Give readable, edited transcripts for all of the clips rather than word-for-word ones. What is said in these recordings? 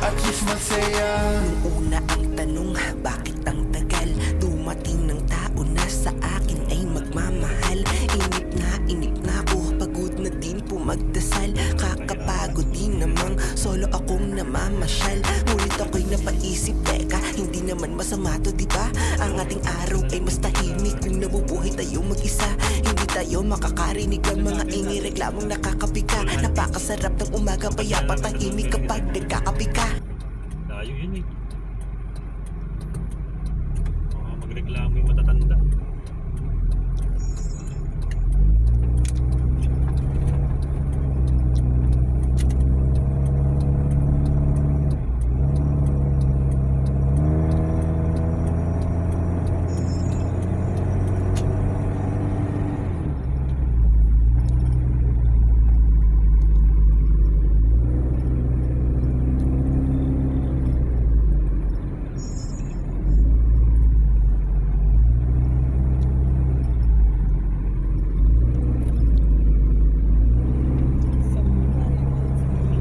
at least masaya. Nung una ang tanong, bakit ang tagal? Dumating ng tao na sa akin ay magmamahal. Inip na ako, pagod na din po magdasal. Kakapagod din namang solo akong namamasyal. Ngunit ako'y napaisip, teka, hindi naman masama to, diba? Ang ating araw ay mas tahimik kung nabubuhay tayo mag-isa. Hindi tayo makakarinig ng mga inireklamong nakakapika. Napakasarap ng umaga, payapa tahimik kapag nagkakapika. Layo yun eh. Baka magreklamo yung matatanda.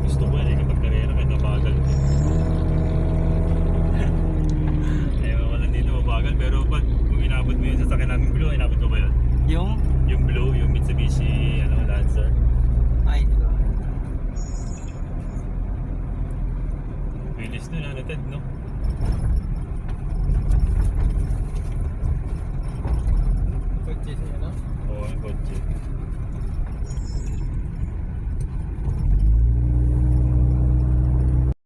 Gusto ko yan eh, kapag karera kahit nabagal. Ayaw wala dito mabagal, pero pag kung inabot mo yung sasakyan namin blue, inabot mo ba yun? Yung blue, yung Mitsubishi Lancer. Ay, di ba? Bilis nun, ano Ted, no? Kotse siya, no? Oo, yung kotse.